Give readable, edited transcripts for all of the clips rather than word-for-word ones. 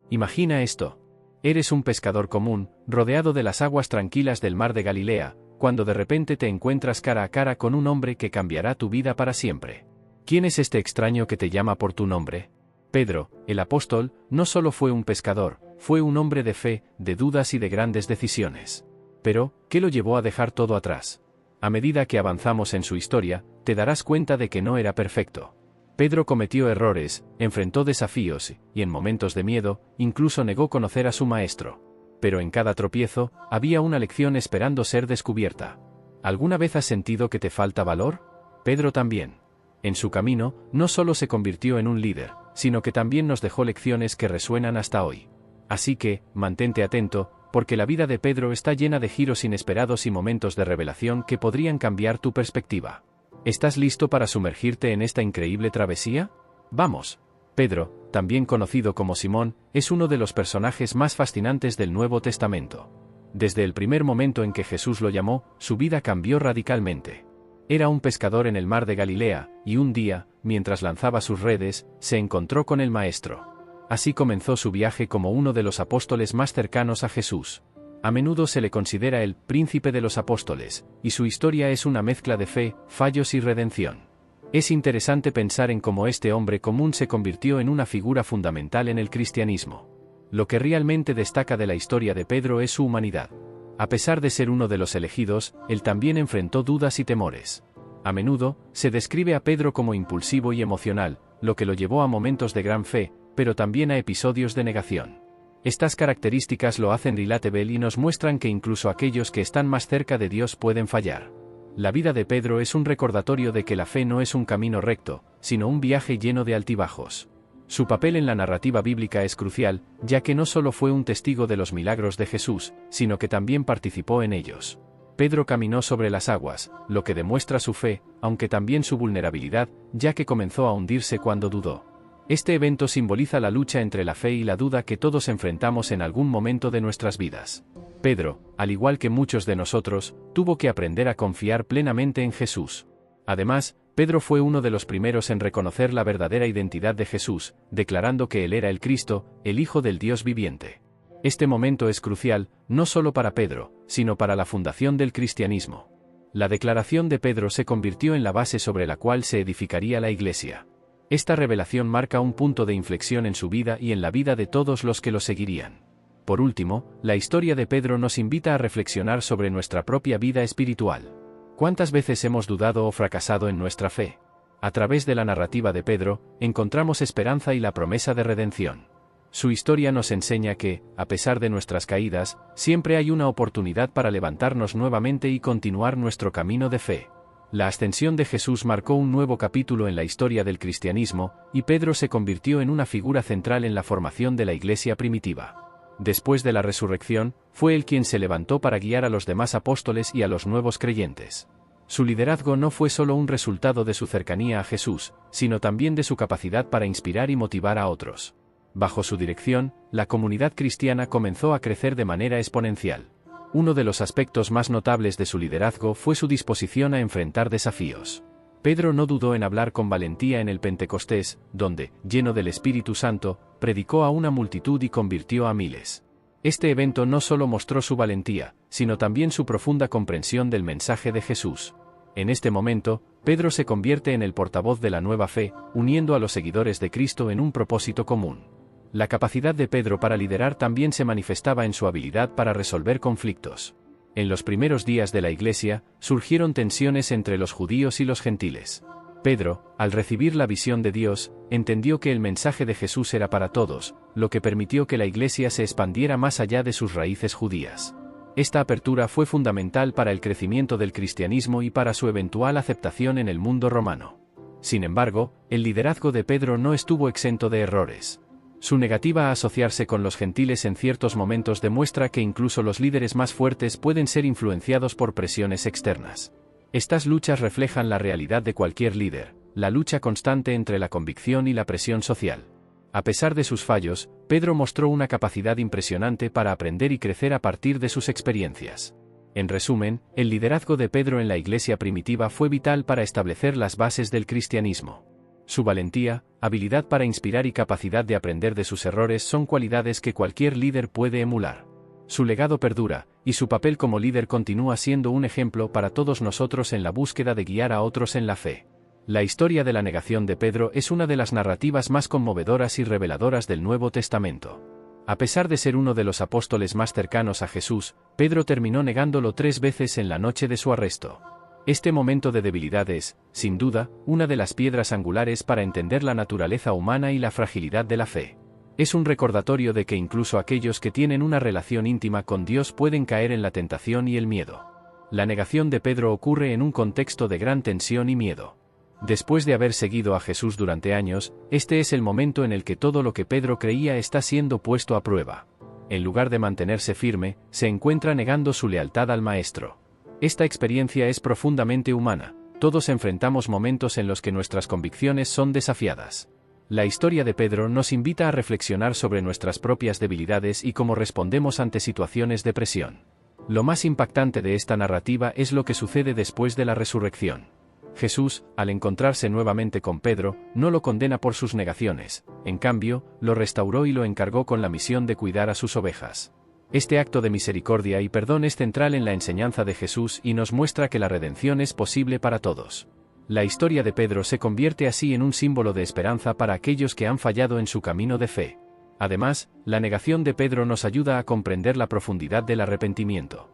Imagina esto. Eres un pescador común, rodeado de las aguas tranquilas del mar de Galilea, cuando de repente te encuentras cara a cara con un hombre que cambiará tu vida para siempre. ¿Quién es este extraño que te llama por tu nombre? Pedro, el apóstol, no solo fue un pescador, fue un hombre de fe, de dudas y de grandes decisiones. Pero, ¿qué lo llevó a dejar todo atrás? A medida que avanzamos en su historia, te darás cuenta de que no era perfecto. Pedro cometió errores, enfrentó desafíos y, en momentos de miedo, incluso negó conocer a su maestro. Pero en cada tropiezo, había una lección esperando ser descubierta. ¿Alguna vez has sentido que te falta valor? Pedro también. En su camino, no solo se convirtió en un líder, sino que también nos dejó lecciones que resuenan hasta hoy. Así que, mantente atento, porque la vida de Pedro está llena de giros inesperados y momentos de revelación que podrían cambiar tu perspectiva. ¿Estás listo para sumergirte en esta increíble travesía? ¡Vamos! Pedro, también conocido como Simón, es uno de los personajes más fascinantes del Nuevo Testamento. Desde el primer momento en que Jesús lo llamó, su vida cambió radicalmente. Era un pescador en el mar de Galilea, y un día, mientras lanzaba sus redes, se encontró con el Maestro. Así comenzó su viaje como uno de los apóstoles más cercanos a Jesús. A menudo se le considera el príncipe de los apóstoles, y su historia es una mezcla de fe, fallos y redención. Es interesante pensar en cómo este hombre común se convirtió en una figura fundamental en el cristianismo. Lo que realmente destaca de la historia de Pedro es su humanidad. A pesar de ser uno de los elegidos, él también enfrentó dudas y temores. A menudo, se describe a Pedro como impulsivo y emocional, lo que lo llevó a momentos de gran fe, pero también a episodios de negación. Estas características lo hacen relatable y nos muestran que incluso aquellos que están más cerca de Dios pueden fallar. La vida de Pedro es un recordatorio de que la fe no es un camino recto, sino un viaje lleno de altibajos. Su papel en la narrativa bíblica es crucial, ya que no solo fue un testigo de los milagros de Jesús, sino que también participó en ellos. Pedro caminó sobre las aguas, lo que demuestra su fe, aunque también su vulnerabilidad, ya que comenzó a hundirse cuando dudó. Este evento simboliza la lucha entre la fe y la duda que todos enfrentamos en algún momento de nuestras vidas. Pedro, al igual que muchos de nosotros, tuvo que aprender a confiar plenamente en Jesús. Además, Pedro fue uno de los primeros en reconocer la verdadera identidad de Jesús, declarando que él era el Cristo, el Hijo del Dios viviente. Este momento es crucial, no solo para Pedro, sino para la fundación del cristianismo. La declaración de Pedro se convirtió en la base sobre la cual se edificaría la Iglesia. Esta revelación marca un punto de inflexión en su vida y en la vida de todos los que lo seguirían. Por último, la historia de Pedro nos invita a reflexionar sobre nuestra propia vida espiritual. ¿Cuántas veces hemos dudado o fracasado en nuestra fe? A través de la narrativa de Pedro, encontramos esperanza y la promesa de redención. Su historia nos enseña que, a pesar de nuestras caídas, siempre hay una oportunidad para levantarnos nuevamente y continuar nuestro camino de fe. La ascensión de Jesús marcó un nuevo capítulo en la historia del cristianismo, y Pedro se convirtió en una figura central en la formación de la iglesia primitiva. Después de la resurrección, fue él quien se levantó para guiar a los demás apóstoles y a los nuevos creyentes. Su liderazgo no fue solo un resultado de su cercanía a Jesús, sino también de su capacidad para inspirar y motivar a otros. Bajo su dirección, la comunidad cristiana comenzó a crecer de manera exponencial. Uno de los aspectos más notables de su liderazgo fue su disposición a enfrentar desafíos. Pedro no dudó en hablar con valentía en el Pentecostés, donde, lleno del Espíritu Santo, predicó a una multitud y convirtió a miles. Este evento no solo mostró su valentía, sino también su profunda comprensión del mensaje de Jesús. En este momento, Pedro se convierte en el portavoz de la nueva fe, uniendo a los seguidores de Cristo en un propósito común. La capacidad de Pedro para liderar también se manifestaba en su habilidad para resolver conflictos. En los primeros días de la Iglesia, surgieron tensiones entre los judíos y los gentiles. Pedro, al recibir la visión de Dios, entendió que el mensaje de Jesús era para todos, lo que permitió que la Iglesia se expandiera más allá de sus raíces judías. Esta apertura fue fundamental para el crecimiento del cristianismo y para su eventual aceptación en el mundo romano. Sin embargo, el liderazgo de Pedro no estuvo exento de errores. Su negativa a asociarse con los gentiles en ciertos momentos demuestra que incluso los líderes más fuertes pueden ser influenciados por presiones externas. Estas luchas reflejan la realidad de cualquier líder, la lucha constante entre la convicción y la presión social. A pesar de sus fallos, Pedro mostró una capacidad impresionante para aprender y crecer a partir de sus experiencias. En resumen, el liderazgo de Pedro en la iglesia primitiva fue vital para establecer las bases del cristianismo. Su valentía, habilidad para inspirar y capacidad de aprender de sus errores son cualidades que cualquier líder puede emular. Su legado perdura, y su papel como líder continúa siendo un ejemplo para todos nosotros en la búsqueda de guiar a otros en la fe. La historia de la negación de Pedro es una de las narrativas más conmovedoras y reveladoras del Nuevo Testamento. A pesar de ser uno de los apóstoles más cercanos a Jesús, Pedro terminó negándolo 3 veces en la noche de su arresto. Este momento de debilidad es, sin duda, una de las piedras angulares para entender la naturaleza humana y la fragilidad de la fe. Es un recordatorio de que incluso aquellos que tienen una relación íntima con Dios pueden caer en la tentación y el miedo. La negación de Pedro ocurre en un contexto de gran tensión y miedo. Después de haber seguido a Jesús durante años, este es el momento en el que todo lo que Pedro creía está siendo puesto a prueba. En lugar de mantenerse firme, se encuentra negando su lealtad al Maestro. Esta experiencia es profundamente humana. Todos enfrentamos momentos en los que nuestras convicciones son desafiadas. La historia de Pedro nos invita a reflexionar sobre nuestras propias debilidades y cómo respondemos ante situaciones de presión. Lo más impactante de esta narrativa es lo que sucede después de la resurrección. Jesús, al encontrarse nuevamente con Pedro, no lo condena por sus negaciones, en cambio, lo restauró y lo encargó con la misión de cuidar a sus ovejas. Este acto de misericordia y perdón es central en la enseñanza de Jesús y nos muestra que la redención es posible para todos. La historia de Pedro se convierte así en un símbolo de esperanza para aquellos que han fallado en su camino de fe. Además, la negación de Pedro nos ayuda a comprender la profundidad del arrepentimiento.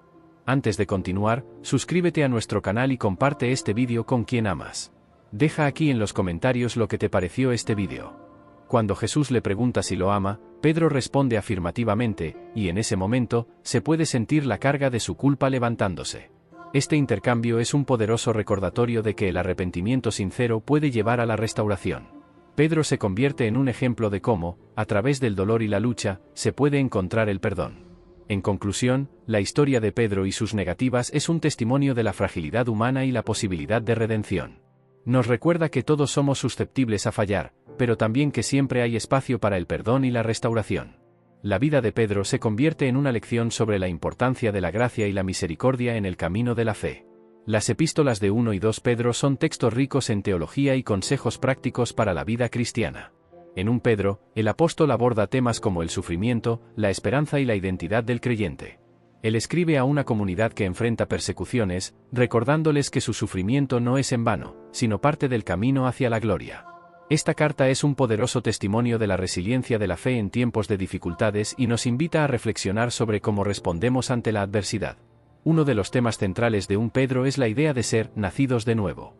Antes de continuar, suscríbete a nuestro canal y comparte este vídeo con quien amas. Deja aquí en los comentarios lo que te pareció este vídeo. Cuando Jesús le pregunta si lo ama, Pedro responde afirmativamente, y en ese momento, se puede sentir la carga de su culpa levantándose. Este intercambio es un poderoso recordatorio de que el arrepentimiento sincero puede llevar a la restauración. Pedro se convierte en un ejemplo de cómo, a través del dolor y la lucha, se puede encontrar el perdón. En conclusión, la historia de Pedro y sus negativas es un testimonio de la fragilidad humana y la posibilidad de redención. Nos recuerda que todos somos susceptibles a fallar, pero también que siempre hay espacio para el perdón y la restauración. La vida de Pedro se convierte en una lección sobre la importancia de la gracia y la misericordia en el camino de la fe. Las epístolas de 1 y 2 Pedro son textos ricos en teología y consejos prácticos para la vida cristiana. En 1 Pedro, el apóstol aborda temas como el sufrimiento, la esperanza y la identidad del creyente. Él escribe a una comunidad que enfrenta persecuciones, recordándoles que su sufrimiento no es en vano, sino parte del camino hacia la gloria. Esta carta es un poderoso testimonio de la resiliencia de la fe en tiempos de dificultades y nos invita a reflexionar sobre cómo respondemos ante la adversidad. Uno de los temas centrales de 1 Pedro es la idea de ser nacidos de nuevo.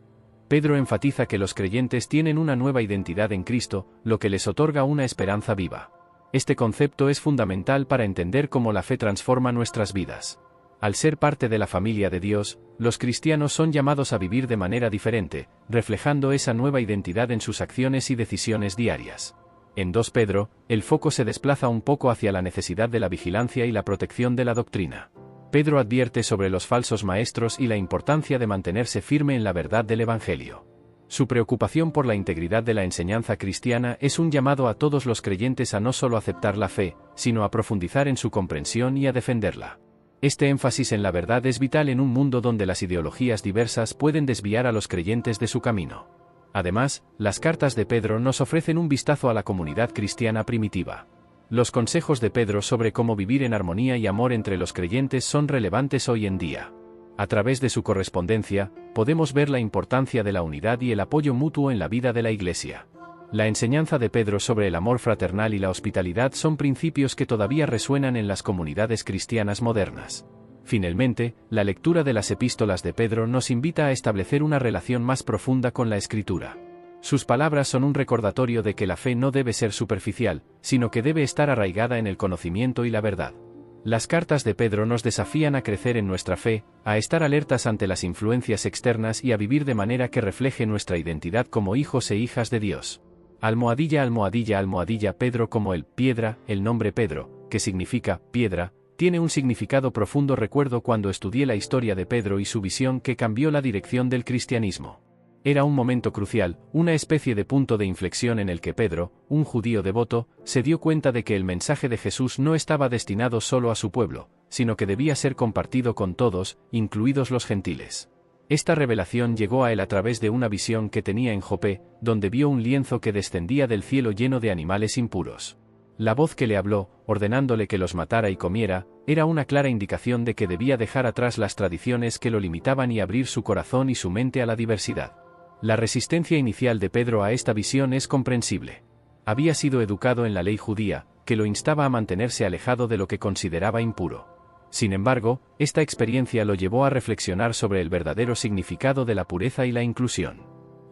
Pedro enfatiza que los creyentes tienen una nueva identidad en Cristo, lo que les otorga una esperanza viva. Este concepto es fundamental para entender cómo la fe transforma nuestras vidas. Al ser parte de la familia de Dios, los cristianos son llamados a vivir de manera diferente, reflejando esa nueva identidad en sus acciones y decisiones diarias. En 2 Pedro, el foco se desplaza un poco hacia la necesidad de la vigilancia y la protección de la doctrina. Pedro advierte sobre los falsos maestros y la importancia de mantenerse firme en la verdad del Evangelio. Su preocupación por la integridad de la enseñanza cristiana es un llamado a todos los creyentes a no solo aceptar la fe, sino a profundizar en su comprensión y a defenderla. Este énfasis en la verdad es vital en un mundo donde las ideologías diversas pueden desviar a los creyentes de su camino. Además, las cartas de Pedro nos ofrecen un vistazo a la comunidad cristiana primitiva. Los consejos de Pedro sobre cómo vivir en armonía y amor entre los creyentes son relevantes hoy en día. A través de su correspondencia, podemos ver la importancia de la unidad y el apoyo mutuo en la vida de la Iglesia. La enseñanza de Pedro sobre el amor fraternal y la hospitalidad son principios que todavía resuenan en las comunidades cristianas modernas. Finalmente, la lectura de las epístolas de Pedro nos invita a establecer una relación más profunda con la Escritura. Sus palabras son un recordatorio de que la fe no debe ser superficial, sino que debe estar arraigada en el conocimiento y la verdad. Las cartas de Pedro nos desafían a crecer en nuestra fe, a estar alertas ante las influencias externas y a vivir de manera que refleje nuestra identidad como hijos e hijas de Dios. Almohadilla, almohadilla, almohadilla. Pedro como el piedra, el nombre Pedro, que significa piedra, tiene un significado profundo. Recuerdo cuando estudié la historia de Pedro y su visión que cambió la dirección del cristianismo. Era un momento crucial, una especie de punto de inflexión en el que Pedro, un judío devoto, se dio cuenta de que el mensaje de Jesús no estaba destinado solo a su pueblo, sino que debía ser compartido con todos, incluidos los gentiles. Esta revelación llegó a él a través de una visión que tenía en Jope, donde vio un lienzo que descendía del cielo lleno de animales impuros. La voz que le habló, ordenándole que los matara y comiera, era una clara indicación de que debía dejar atrás las tradiciones que lo limitaban y abrir su corazón y su mente a la diversidad. La resistencia inicial de Pedro a esta visión es comprensible. Había sido educado en la ley judía, que lo instaba a mantenerse alejado de lo que consideraba impuro. Sin embargo, esta experiencia lo llevó a reflexionar sobre el verdadero significado de la pureza y la inclusión.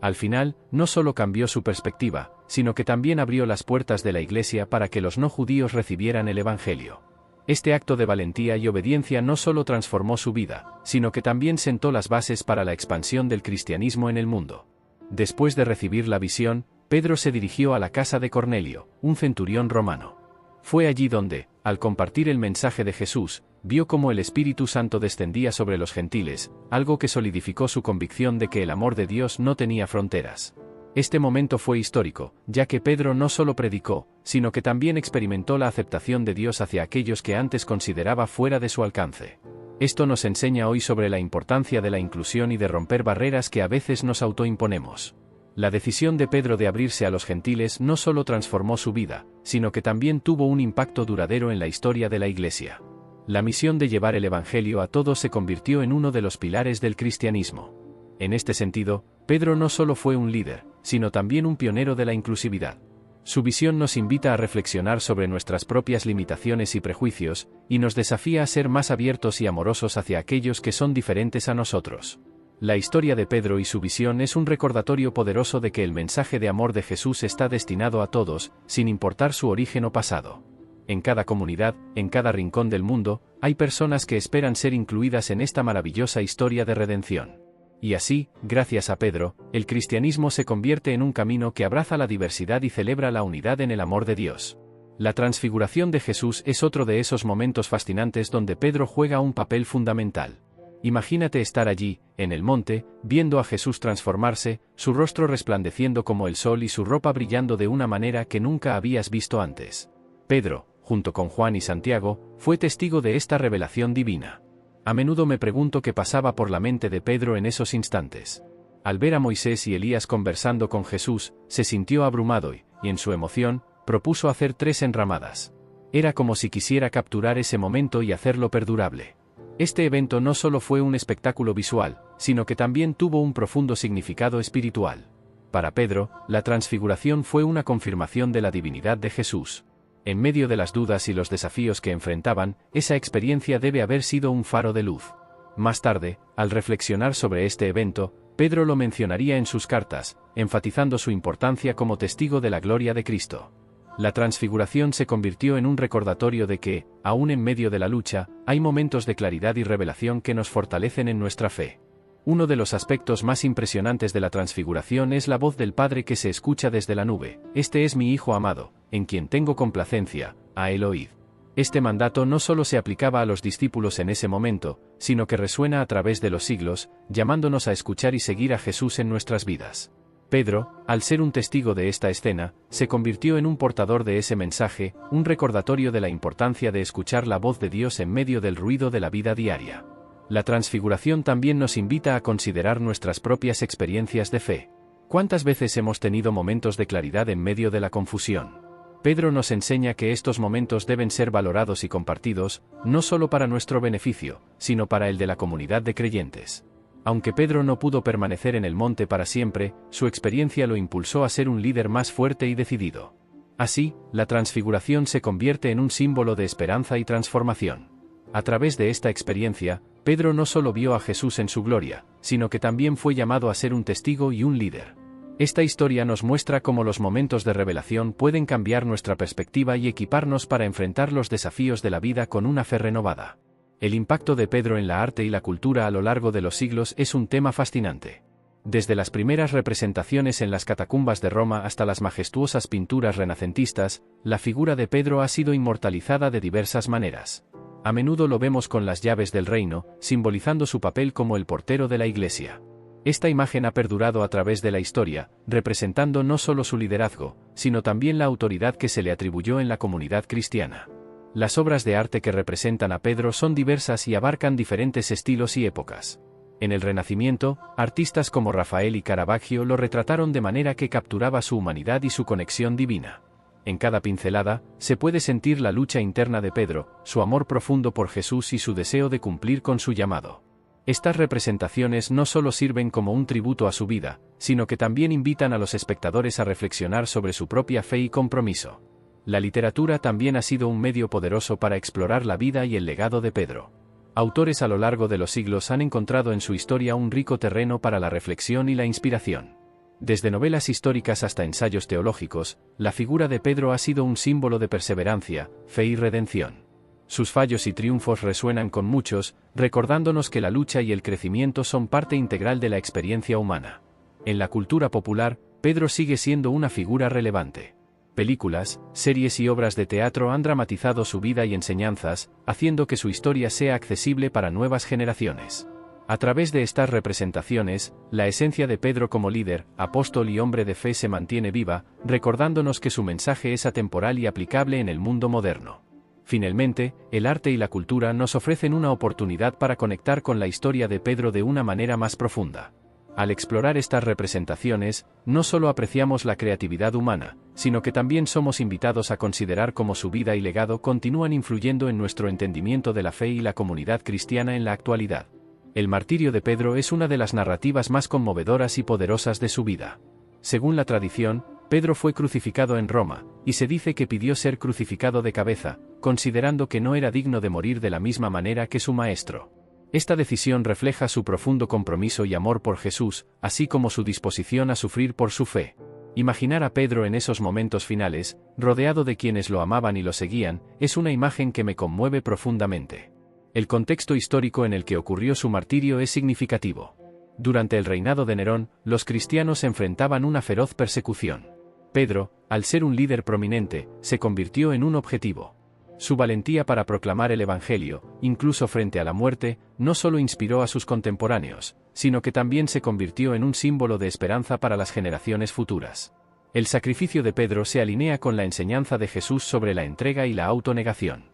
Al final, no solo cambió su perspectiva, sino que también abrió las puertas de la Iglesia para que los no judíos recibieran el Evangelio. Este acto de valentía y obediencia no solo transformó su vida, sino que también sentó las bases para la expansión del cristianismo en el mundo. Después de recibir la visión, Pedro se dirigió a la casa de Cornelio, un centurión romano. Fue allí donde, al compartir el mensaje de Jesús, vio cómo el Espíritu Santo descendía sobre los gentiles, algo que solidificó su convicción de que el amor de Dios no tenía fronteras. Este momento fue histórico, ya que Pedro no solo predicó, sino que también experimentó la aceptación de Dios hacia aquellos que antes consideraba fuera de su alcance. Esto nos enseña hoy sobre la importancia de la inclusión y de romper barreras que a veces nos autoimponemos. La decisión de Pedro de abrirse a los gentiles no solo transformó su vida, sino que también tuvo un impacto duradero en la historia de la Iglesia. La misión de llevar el Evangelio a todos se convirtió en uno de los pilares del cristianismo. En este sentido, Pedro no solo fue un líder, sino también un pionero de la inclusividad. Su visión nos invita a reflexionar sobre nuestras propias limitaciones y prejuicios, y nos desafía a ser más abiertos y amorosos hacia aquellos que son diferentes a nosotros. La historia de Pedro y su visión es un recordatorio poderoso de que el mensaje de amor de Jesús está destinado a todos, sin importar su origen o pasado. En cada comunidad, en cada rincón del mundo, hay personas que esperan ser incluidas en esta maravillosa historia de redención. Y así, gracias a Pedro, el cristianismo se convierte en un camino que abraza la diversidad y celebra la unidad en el amor de Dios. La transfiguración de Jesús es otro de esos momentos fascinantes donde Pedro juega un papel fundamental. Imagínate estar allí, en el monte, viendo a Jesús transformarse, su rostro resplandeciendo como el sol y su ropa brillando de una manera que nunca habías visto antes. Pedro, junto con Juan y Santiago, fue testigo de esta revelación divina. A menudo me pregunto qué pasaba por la mente de Pedro en esos instantes. Al ver a Moisés y Elías conversando con Jesús, se sintió abrumado y, en su emoción, propuso hacer 3 enramadas. Era como si quisiera capturar ese momento y hacerlo perdurable. Este evento no solo fue un espectáculo visual, sino que también tuvo un profundo significado espiritual. Para Pedro, la transfiguración fue una confirmación de la divinidad de Jesús. En medio de las dudas y los desafíos que enfrentaban, esa experiencia debe haber sido un faro de luz. Más tarde, al reflexionar sobre este evento, Pedro lo mencionaría en sus cartas, enfatizando su importancia como testigo de la gloria de Cristo. La transfiguración se convirtió en un recordatorio de que, aún en medio de la lucha, hay momentos de claridad y revelación que nos fortalecen en nuestra fe. Uno de los aspectos más impresionantes de la transfiguración es la voz del Padre que se escucha desde la nube: «Este es mi Hijo amado, en quien tengo complacencia, a él oíd». Este mandato no solo se aplicaba a los discípulos en ese momento, sino que resuena a través de los siglos, llamándonos a escuchar y seguir a Jesús en nuestras vidas. Pedro, al ser un testigo de esta escena, se convirtió en un portador de ese mensaje, un recordatorio de la importancia de escuchar la voz de Dios en medio del ruido de la vida diaria. La transfiguración también nos invita a considerar nuestras propias experiencias de fe. ¿Cuántas veces hemos tenido momentos de claridad en medio de la confusión? Pedro nos enseña que estos momentos deben ser valorados y compartidos, no solo para nuestro beneficio, sino para el de la comunidad de creyentes. Aunque Pedro no pudo permanecer en el monte para siempre, su experiencia lo impulsó a ser un líder más fuerte y decidido. Así, la transfiguración se convierte en un símbolo de esperanza y transformación. A través de esta experiencia, Pedro no solo vio a Jesús en su gloria, sino que también fue llamado a ser un testigo y un líder. Esta historia nos muestra cómo los momentos de revelación pueden cambiar nuestra perspectiva y equiparnos para enfrentar los desafíos de la vida con una fe renovada. El impacto de Pedro en la arte y la cultura a lo largo de los siglos es un tema fascinante. Desde las primeras representaciones en las catacumbas de Roma hasta las majestuosas pinturas renacentistas, la figura de Pedro ha sido inmortalizada de diversas maneras. A menudo lo vemos con las llaves del reino, simbolizando su papel como el portero de la Iglesia. Esta imagen ha perdurado a través de la historia, representando no solo su liderazgo, sino también la autoridad que se le atribuyó en la comunidad cristiana. Las obras de arte que representan a Pedro son diversas y abarcan diferentes estilos y épocas. En el Renacimiento, artistas como Rafael y Caravaggio lo retrataron de manera que capturaba su humanidad y su conexión divina. En cada pincelada, se puede sentir la lucha interna de Pedro, su amor profundo por Jesús y su deseo de cumplir con su llamado. Estas representaciones no solo sirven como un tributo a su vida, sino que también invitan a los espectadores a reflexionar sobre su propia fe y compromiso. La literatura también ha sido un medio poderoso para explorar la vida y el legado de Pedro. Autores a lo largo de los siglos han encontrado en su historia un rico terreno para la reflexión y la inspiración. Desde novelas históricas hasta ensayos teológicos, la figura de Pedro ha sido un símbolo de perseverancia, fe y redención. Sus fallos y triunfos resuenan con muchos, recordándonos que la lucha y el crecimiento son parte integral de la experiencia humana. En la cultura popular, Pedro sigue siendo una figura relevante. Películas, series y obras de teatro han dramatizado su vida y enseñanzas, haciendo que su historia sea accesible para nuevas generaciones. A través de estas representaciones, la esencia de Pedro como líder, apóstol y hombre de fe se mantiene viva, recordándonos que su mensaje es atemporal y aplicable en el mundo moderno. Finalmente, el arte y la cultura nos ofrecen una oportunidad para conectar con la historia de Pedro de una manera más profunda. Al explorar estas representaciones, no solo apreciamos la creatividad humana, sino que también somos invitados a considerar cómo su vida y legado continúan influyendo en nuestro entendimiento de la fe y la comunidad cristiana en la actualidad. El martirio de Pedro es una de las narrativas más conmovedoras y poderosas de su vida. Según la tradición, Pedro fue crucificado en Roma, y se dice que pidió ser crucificado de cabeza, considerando que no era digno de morir de la misma manera que su maestro. Esta decisión refleja su profundo compromiso y amor por Jesús, así como su disposición a sufrir por su fe. Imaginar a Pedro en esos momentos finales, rodeado de quienes lo amaban y lo seguían, es una imagen que me conmueve profundamente. El contexto histórico en el que ocurrió su martirio es significativo. Durante el reinado de Nerón, los cristianos enfrentaban una feroz persecución. Pedro, al ser un líder prominente, se convirtió en un objetivo. Su valentía para proclamar el Evangelio, incluso frente a la muerte, no solo inspiró a sus contemporáneos, sino que también se convirtió en un símbolo de esperanza para las generaciones futuras. El sacrificio de Pedro se alinea con la enseñanza de Jesús sobre la entrega y la autonegación.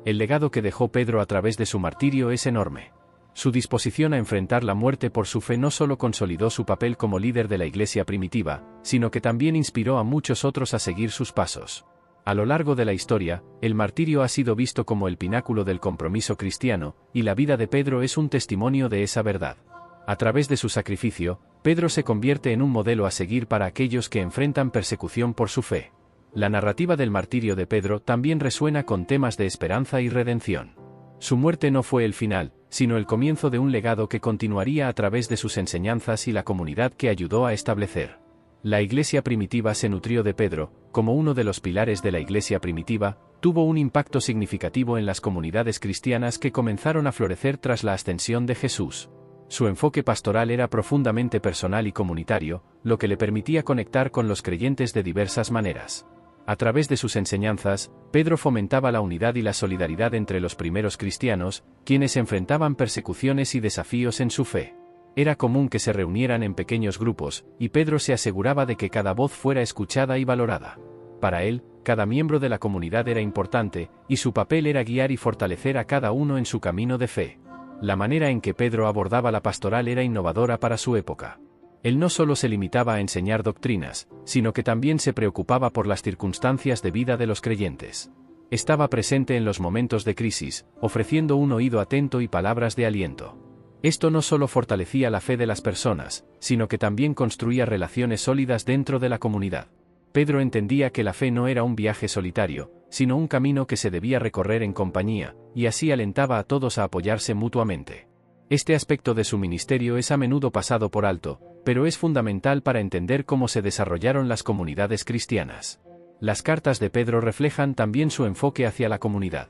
El legado que dejó Pedro a través de su martirio es enorme. Su disposición a enfrentar la muerte por su fe no solo consolidó su papel como líder de la Iglesia primitiva, sino que también inspiró a muchos otros a seguir sus pasos. A lo largo de la historia, el martirio ha sido visto como el pináculo del compromiso cristiano, y la vida de Pedro es un testimonio de esa verdad. A través de su sacrificio, Pedro se convierte en un modelo a seguir para aquellos que enfrentan persecución por su fe. La narrativa del martirio de Pedro también resuena con temas de esperanza y redención. Su muerte no fue el final, sino el comienzo de un legado que continuaría a través de sus enseñanzas y la comunidad que ayudó a establecer. La Iglesia primitiva se nutrió de Pedro, como uno de los pilares de la Iglesia primitiva, tuvo un impacto significativo en las comunidades cristianas que comenzaron a florecer tras la ascensión de Jesús. Su enfoque pastoral era profundamente personal y comunitario, lo que le permitía conectar con los creyentes de diversas maneras. A través de sus enseñanzas, Pedro fomentaba la unidad y la solidaridad entre los primeros cristianos, quienes enfrentaban persecuciones y desafíos en su fe. Era común que se reunieran en pequeños grupos, y Pedro se aseguraba de que cada voz fuera escuchada y valorada. Para él, cada miembro de la comunidad era importante, y su papel era guiar y fortalecer a cada uno en su camino de fe. La manera en que Pedro abordaba la pastoral era innovadora para su época. Él no solo se limitaba a enseñar doctrinas, sino que también se preocupaba por las circunstancias de vida de los creyentes. Estaba presente en los momentos de crisis, ofreciendo un oído atento y palabras de aliento. Esto no solo fortalecía la fe de las personas, sino que también construía relaciones sólidas dentro de la comunidad. Pedro entendía que la fe no era un viaje solitario, sino un camino que se debía recorrer en compañía, y así alentaba a todos a apoyarse mutuamente. Este aspecto de su ministerio es a menudo pasado por alto, pero es fundamental para entender cómo se desarrollaron las comunidades cristianas. Las cartas de Pedro reflejan también su enfoque hacia la comunidad.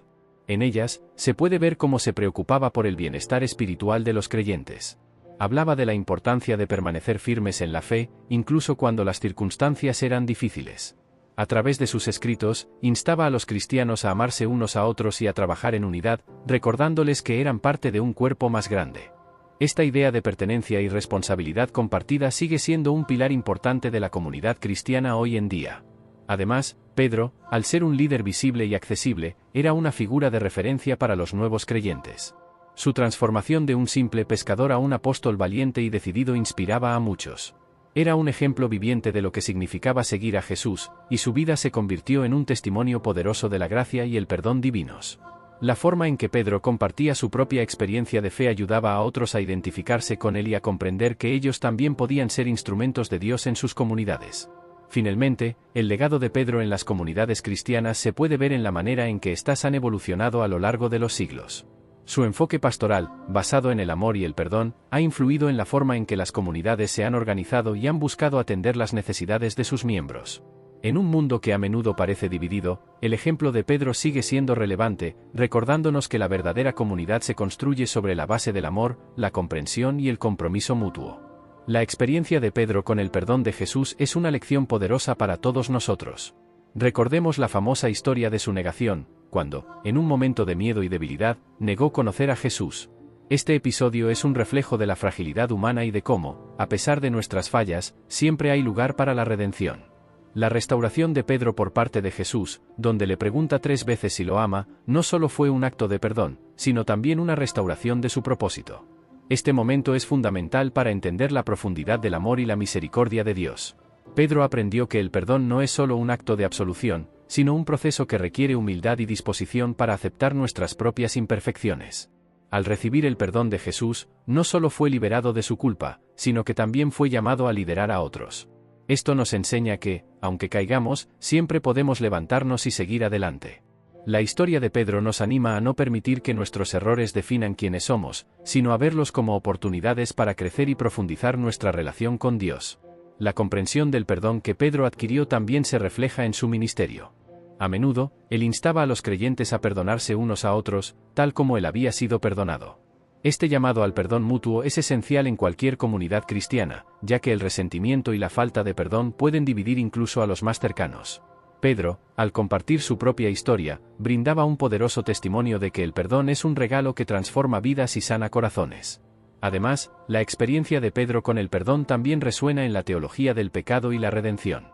En ellas, se puede ver cómo se preocupaba por el bienestar espiritual de los creyentes. Hablaba de la importancia de permanecer firmes en la fe, incluso cuando las circunstancias eran difíciles. A través de sus escritos, instaba a los cristianos a amarse unos a otros y a trabajar en unidad, recordándoles que eran parte de un cuerpo más grande. Esta idea de pertenencia y responsabilidad compartida sigue siendo un pilar importante de la comunidad cristiana hoy en día. Además, Pedro, al ser un líder visible y accesible, era una figura de referencia para los nuevos creyentes. Su transformación de un simple pescador a un apóstol valiente y decidido inspiraba a muchos. Era un ejemplo viviente de lo que significaba seguir a Jesús, y su vida se convirtió en un testimonio poderoso de la gracia y el perdón divinos. La forma en que Pedro compartía su propia experiencia de fe ayudaba a otros a identificarse con él y a comprender que ellos también podían ser instrumentos de Dios en sus comunidades. Finalmente, el legado de Pedro en las comunidades cristianas se puede ver en la manera en que éstas han evolucionado a lo largo de los siglos. Su enfoque pastoral, basado en el amor y el perdón, ha influido en la forma en que las comunidades se han organizado y han buscado atender las necesidades de sus miembros. En un mundo que a menudo parece dividido, el ejemplo de Pedro sigue siendo relevante, recordándonos que la verdadera comunidad se construye sobre la base del amor, la comprensión y el compromiso mutuo. La experiencia de Pedro con el perdón de Jesús es una lección poderosa para todos nosotros. Recordemos la famosa historia de su negación, cuando, en un momento de miedo y debilidad, negó conocer a Jesús. Este episodio es un reflejo de la fragilidad humana y de cómo, a pesar de nuestras fallas, siempre hay lugar para la redención. La restauración de Pedro por parte de Jesús, donde le pregunta 3 veces si lo ama, no solo fue un acto de perdón, sino también una restauración de su propósito. Este momento es fundamental para entender la profundidad del amor y la misericordia de Dios. Pedro aprendió que el perdón no es solo un acto de absolución, sino un proceso que requiere humildad y disposición para aceptar nuestras propias imperfecciones. Al recibir el perdón de Jesús, no solo fue liberado de su culpa, sino que también fue llamado a liderar a otros. Esto nos enseña que, aunque caigamos, siempre podemos levantarnos y seguir adelante. La historia de Pedro nos anima a no permitir que nuestros errores definan quiénes somos, sino a verlos como oportunidades para crecer y profundizar nuestra relación con Dios. La comprensión del perdón que Pedro adquirió también se refleja en su ministerio. A menudo, él instaba a los creyentes a perdonarse unos a otros, tal como él había sido perdonado. Este llamado al perdón mutuo es esencial en cualquier comunidad cristiana, ya que el resentimiento y la falta de perdón pueden dividir incluso a los más cercanos. Pedro, al compartir su propia historia, brindaba un poderoso testimonio de que el perdón es un regalo que transforma vidas y sana corazones. Además, la experiencia de Pedro con el perdón también resuena en la teología del pecado y la redención.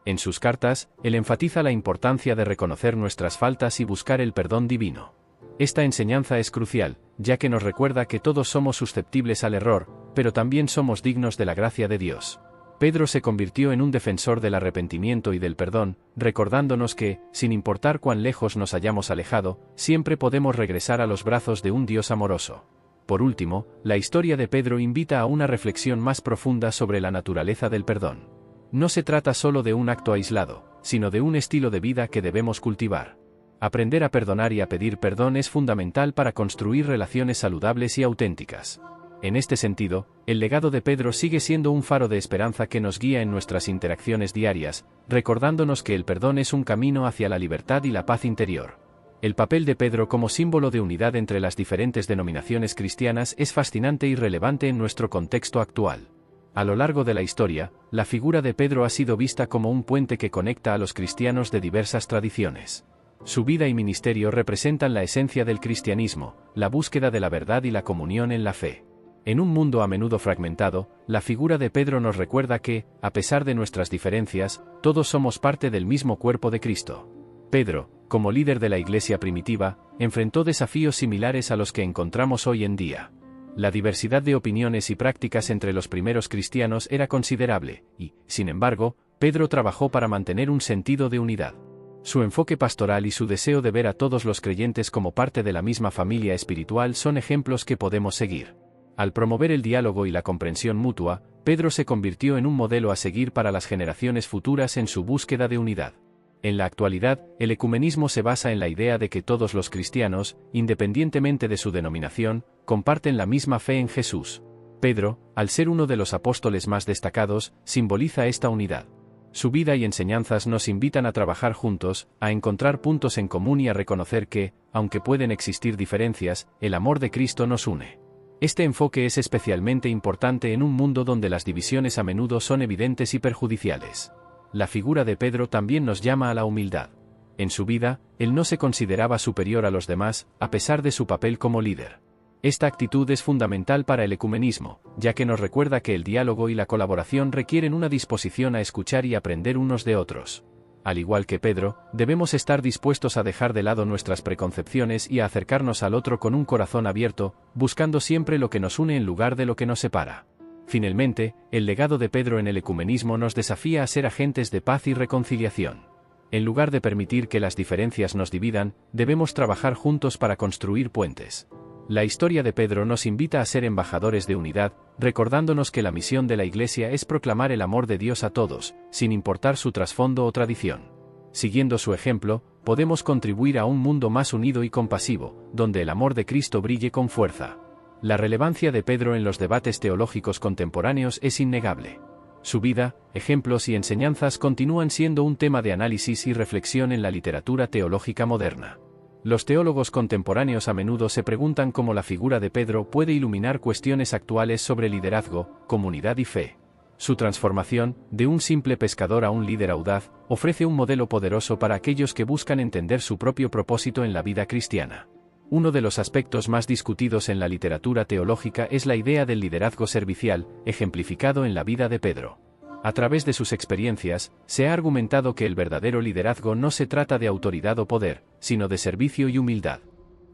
En sus cartas, él enfatiza la importancia de reconocer nuestras faltas y buscar el perdón divino. Esta enseñanza es crucial, ya que nos recuerda que todos somos susceptibles al error, pero también somos dignos de la gracia de Dios. Pedro se convirtió en un defensor del arrepentimiento y del perdón, recordándonos que, sin importar cuán lejos nos hayamos alejado, siempre podemos regresar a los brazos de un Dios amoroso. Por último, la historia de Pedro invita a una reflexión más profunda sobre la naturaleza del perdón. No se trata solo de un acto aislado, sino de un estilo de vida que debemos cultivar. Aprender a perdonar y a pedir perdón es fundamental para construir relaciones saludables y auténticas. En este sentido, el legado de Pedro sigue siendo un faro de esperanza que nos guía en nuestras interacciones diarias, recordándonos que el perdón es un camino hacia la libertad y la paz interior. El papel de Pedro como símbolo de unidad entre las diferentes denominaciones cristianas es fascinante y relevante en nuestro contexto actual. A lo largo de la historia, la figura de Pedro ha sido vista como un puente que conecta a los cristianos de diversas tradiciones. Su vida y ministerio representan la esencia del cristianismo, la búsqueda de la verdad y la comunión en la fe. En un mundo a menudo fragmentado, la figura de Pedro nos recuerda que, a pesar de nuestras diferencias, todos somos parte del mismo cuerpo de Cristo. Pedro, como líder de la iglesia primitiva, enfrentó desafíos similares a los que encontramos hoy en día. La diversidad de opiniones y prácticas entre los primeros cristianos era considerable, y, sin embargo, Pedro trabajó para mantener un sentido de unidad. Su enfoque pastoral y su deseo de ver a todos los creyentes como parte de la misma familia espiritual son ejemplos que podemos seguir. Al promover el diálogo y la comprensión mutua, Pedro se convirtió en un modelo a seguir para las generaciones futuras en su búsqueda de unidad. En la actualidad, el ecumenismo se basa en la idea de que todos los cristianos, independientemente de su denominación, comparten la misma fe en Jesús. Pedro, al ser uno de los apóstoles más destacados, simboliza esta unidad. Su vida y enseñanzas nos invitan a trabajar juntos, a encontrar puntos en común y a reconocer que, aunque pueden existir diferencias, el amor de Cristo nos une. Este enfoque es especialmente importante en un mundo donde las divisiones a menudo son evidentes y perjudiciales. La figura de Pedro también nos llama a la humildad. En su vida, él no se consideraba superior a los demás, a pesar de su papel como líder. Esta actitud es fundamental para el ecumenismo, ya que nos recuerda que el diálogo y la colaboración requieren una disposición a escuchar y aprender unos de otros. Al igual que Pedro, debemos estar dispuestos a dejar de lado nuestras preconcepciones y a acercarnos al otro con un corazón abierto, buscando siempre lo que nos une en lugar de lo que nos separa. Finalmente, el legado de Pedro en el ecumenismo nos desafía a ser agentes de paz y reconciliación. En lugar de permitir que las diferencias nos dividan, debemos trabajar juntos para construir puentes. La historia de Pedro nos invita a ser embajadores de unidad, recordándonos que la misión de la Iglesia es proclamar el amor de Dios a todos, sin importar su trasfondo o tradición. Siguiendo su ejemplo, podemos contribuir a un mundo más unido y compasivo, donde el amor de Cristo brille con fuerza. La relevancia de Pedro en los debates teológicos contemporáneos es innegable. Su vida, ejemplos y enseñanzas continúan siendo un tema de análisis y reflexión en la literatura teológica moderna. Los teólogos contemporáneos a menudo se preguntan cómo la figura de Pedro puede iluminar cuestiones actuales sobre liderazgo, comunidad y fe. Su transformación, de un simple pescador a un líder audaz, ofrece un modelo poderoso para aquellos que buscan entender su propio propósito en la vida cristiana. Uno de los aspectos más discutidos en la literatura teológica es la idea del liderazgo servicial, ejemplificado en la vida de Pedro. A través de sus experiencias, se ha argumentado que el verdadero liderazgo no se trata de autoridad o poder, sino de servicio y humildad.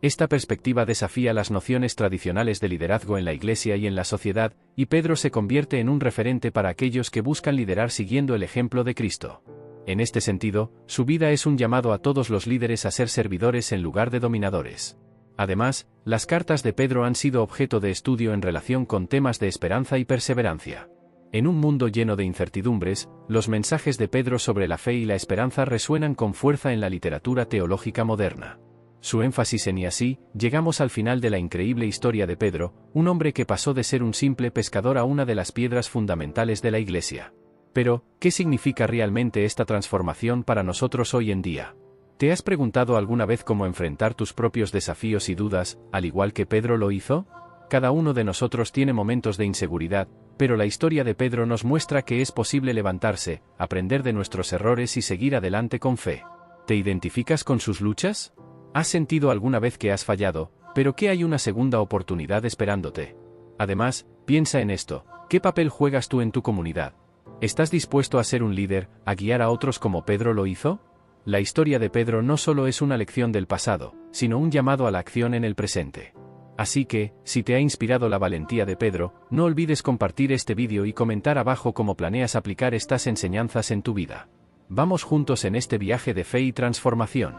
Esta perspectiva desafía las nociones tradicionales de liderazgo en la Iglesia y en la sociedad, y Pedro se convierte en un referente para aquellos que buscan liderar siguiendo el ejemplo de Cristo. En este sentido, su vida es un llamado a todos los líderes a ser servidores en lugar de dominadores. Además, las cartas de Pedro han sido objeto de estudio en relación con temas de esperanza y perseverancia. En un mundo lleno de incertidumbres, los mensajes de Pedro sobre la fe y la esperanza resuenan con fuerza en la literatura teológica moderna. Su énfasis en "y así, llegamos al final de la increíble historia de Pedro, un hombre que pasó de ser un simple pescador a una de las piedras fundamentales de la Iglesia". Pero, ¿qué significa realmente esta transformación para nosotros hoy en día? ¿Te has preguntado alguna vez cómo enfrentar tus propios desafíos y dudas, al igual que Pedro lo hizo? Cada uno de nosotros tiene momentos de inseguridad, pero la historia de Pedro nos muestra que es posible levantarse, aprender de nuestros errores y seguir adelante con fe. ¿Te identificas con sus luchas? ¿Has sentido alguna vez que has fallado, pero que hay una segunda oportunidad esperándote? Además, piensa en esto: ¿qué papel juegas tú en tu comunidad? ¿Estás dispuesto a ser un líder, a guiar a otros como Pedro lo hizo? La historia de Pedro no solo es una lección del pasado, sino un llamado a la acción en el presente. Así que, si te ha inspirado la valentía de Pedro, no olvides compartir este vídeo y comentar abajo cómo planeas aplicar estas enseñanzas en tu vida. Vamos juntos en este viaje de fe y transformación.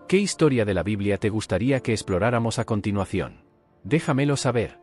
¿Qué historia de la Biblia te gustaría que exploráramos a continuación? Déjamelo saber.